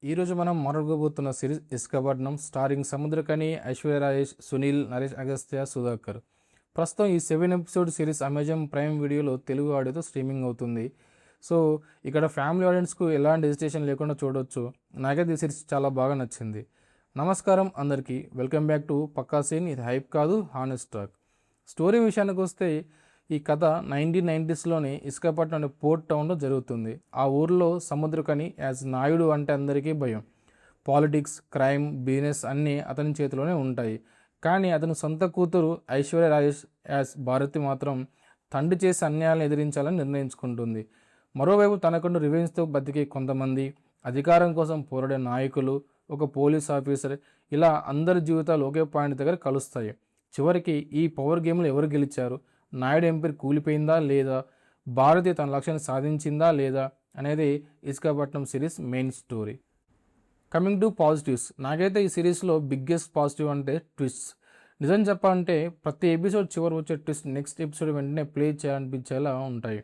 ఈరోజు మనం మొదలుగోబోతున్న series ఇస్కపట్నం starring Samuthirakani, Aishwarya Rajesh, Sunil, Naresh Agastya, Sudhakar. ప్రస్తుతం ఈ 7 ఎపిసోడ్ సిరీస్ అమెజాన్ ప్రైమ్ వీడియోలో తెలుగు ఆడియోతో స్ట్రీమింగ్ అవుతుంది. సో ఇక్కడ ఫ్యామిలీ ఆడియన్స్కు ఎలాంటి హెజిటేషన్ లేకుండా చూడవచ్చు. నాకైతే ఈ సిరీస్ చాలా బాగా నచ్చింది. నమస్కారం అందరికీ, welcome back to Pakka scene. ఇది హైప్ కాదు, హానెస్ట్ టాక్. స్టోరీ విషయానికి వస్తే ఈ కథ 1990స్లోని ఇస్కపట్నం అనే పోర్ట్ టౌన్లో జరుగుతుంది. ఆ ఊర్లో సముద్రకని యాజ్ నాయుడు అంటే అందరికీ భయం. పాలిటిక్స్, క్రైమ్, బిజినెస్ అన్నీ అతని చేతిలోనే ఉంటాయి. కానీ అతని సొంత కూతురు ఐశ్వర్య రాజేష్ యాజ్ భారతి మాత్రం తండ్రి చేసే అన్యాయాలను ఎదిరించాలని నిర్ణయించుకుంటుంది. మరోవైపు తనకుండా రివెంజ్తో బతికే కొంతమంది, అధికారం కోసం పోరాడే నాయకులు, ఒక పోలీస్ ఆఫీసర్, ఇలా అందరి జీవితాలు ఒకే పాయింట్ దగ్గర కలుస్తాయి. చివరికి ఈ పవర్ గేమ్లో ఎవరు గెలిచారు, నాయుడు ఎంపైర్ కూలిపోయిందా లేదా, భారతి తన లక్ష్యాన్ని సాధించిందా లేదా అనేది Iskapatnam series main story. Coming to positives, నాకైతే ఈ సిరీస్లో బిగ్గెస్ట్ పాజిటివ్ అంటే ట్విస్ట్. నిజం చెప్పాలంటే ప్రతి ఎపిసోడ్ చివరి వచ్చే ట్విస్ట్ నెక్స్ట్ ఎపిసోడ్ వెంటనే ప్లే చేయాలనిపించేలా ఉంటాయి.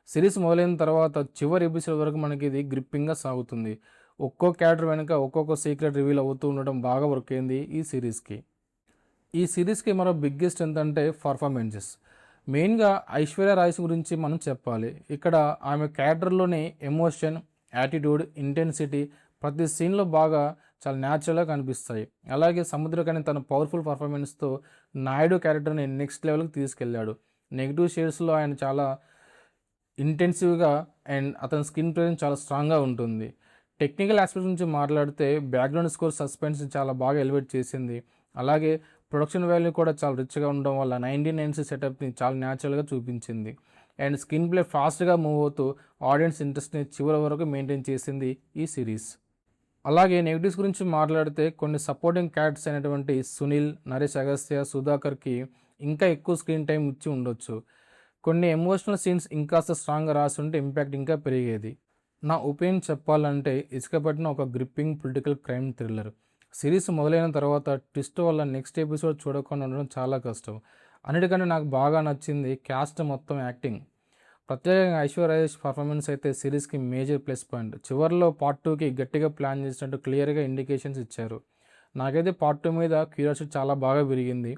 సిరీస్ మొదలైన తర్వాత చివరి ఎపిసోడ్ వరకు మనకి ఇది గ్రిప్పింగ్గా సాగుతుంది. ఒక్కో క్యారెక్టర్ వెనుక ఒక్కొక్క సీక్రెట్ రివీల్ అవుతూ ఉండడం బాగా వర్క్ అయింది ఈ సిరీస్కి. ఈ సిరీస్కి మరో బిగ్గెస్ట్ ఏంటంటే పర్ఫార్మెన్సెస్. మెయిన్గా ఐశ్వర్య రాజేష్ గురించి మనం చెప్పాలి. ఇక్కడ ఆమె క్యారెక్టర్లోని ఎమోషన్, యాటిట్యూడ్, ఇంటెన్సిటీ ప్రతి సీన్లో బాగా చాలా న్యాచురల్గా కనిపిస్తాయి. అలాగే సముద్రకని తన పవర్ఫుల్ పర్ఫార్మెన్స్తో నాయుడు క్యారెక్టర్ని నెక్స్ట్ లెవెల్కి తీసుకెళ్లాడు. నెగిటివ్ షేడ్స్లో ఆయన చాలా ఇంటెన్సివ్గా అండ్ అతని స్కిన్ ప్రెజెన్స్ చాలా స్ట్రాంగ్గా ఉంటుంది. టెక్నికల్ ఆస్పెక్ట్ నుంచి మాట్లాడితే బ్యాక్గ్రౌండ్ స్కోర్ సస్పెన్స్ చాలా బాగా ఎలివేట్ చేసింది. అలాగే ప్రొడక్షన్ వాల్యూ కూడా చాలా రిచ్గా ఉండడం వల్ల 1990s సెటప్ని చాలా న్యాచురల్గా చూపించింది. అండ్ స్క్రీన్ ప్లే ఫాస్ట్గా మూవ్ అవుతూ ఆడియన్స్ ఇంట్రెస్ట్ని చివరి వరకు మెయింటైన్ చేసింది ఈ సిరీస్. అలాగే నెగిటివ్స్ గురించి మాట్లాడితే కొన్ని సపోర్టింగ్ క్యారెక్టర్స్ అయినటువంటి సునీల్, నరేష్ అగస్త్య, సుధాకర్కి ఇంకా ఎక్కువ స్క్రీన్ టైం ఇచ్చి ఉండొచ్చు. కొన్ని ఎమోషనల్ సీన్స్ ఇంకాస్త స్ట్రాంగ్గా రాసి ఉంటే ఇంపాక్ట్ ఇంకా పెరిగేది. నా ఒపీనియన్ చెప్పాలంటే ఇస్కపట్నం ఒక gripping political crime thriller. Series మొదలైన తర్వాత ట్విస్ట్ వల్ల నెక్స్ట్ ఎపిసోడ్ చూడకుండా ఉండడం చాలా కష్టం. అన్నిటికంటే నాకు బాగా నచ్చింది క్యాస్ట్ మొత్తం యాక్టింగ్. ప్రత్యేకంగా ఐశ్వర్య రాజేష్ పర్ఫార్మెన్స్ అయితే సిరీస్కి మేజర్ ప్లస్ పాయింట్. చివరిలో పార్ట్ 2కి గట్టిగా ప్లాన్ చేసినట్టు క్లియర్గా ఇండికేషన్స్ ఇచ్చారు. నాకైతే పార్ట్ 2 మీద క్యూరియాసిటీ చాలా బాగా పెరిగింది.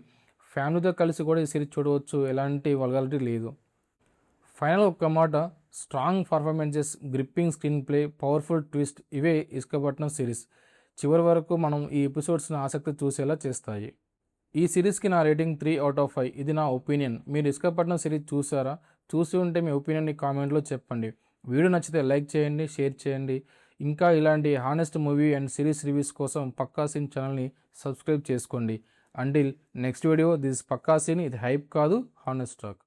ఫ్యామిలీతో కలిసి కూడా ఈ సిరీస్ చూడవచ్చు, ఎలాంటి వల్గారిటీ లేదు. ఫైనల్ ఒక్క మాట, strong performances, gripping screen play, powerful twist, ఇవే ఇస్కపట్నం సిరీస్ చివరి వరకు మనం ఈ ఎపిసోడ్స్ని ఆసక్తి చూసేలా చేస్తాయి. ఈ సిరీస్కి నా రేటింగ్ 3/5. ఇది నా ఒపీనియన్. మీరు ఇస్కపట్నం సిరీస్ చూసారా? చూసి ఉంటే మీ ఒపీనియన్ని కామెంట్లో చెప్పండి. వీడియో నచ్చితే లైక్ చేయండి, షేర్ చేయండి. ఇంకా ఇలాంటి honest movie and series reviews కోసం పక్కా సీన్ ఛానల్ని సబ్స్క్రైబ్ చేసుకోండి. Until next video, this Pakka scene. ఇది హైప్ కాదు, హానెస్ట్ టాక్.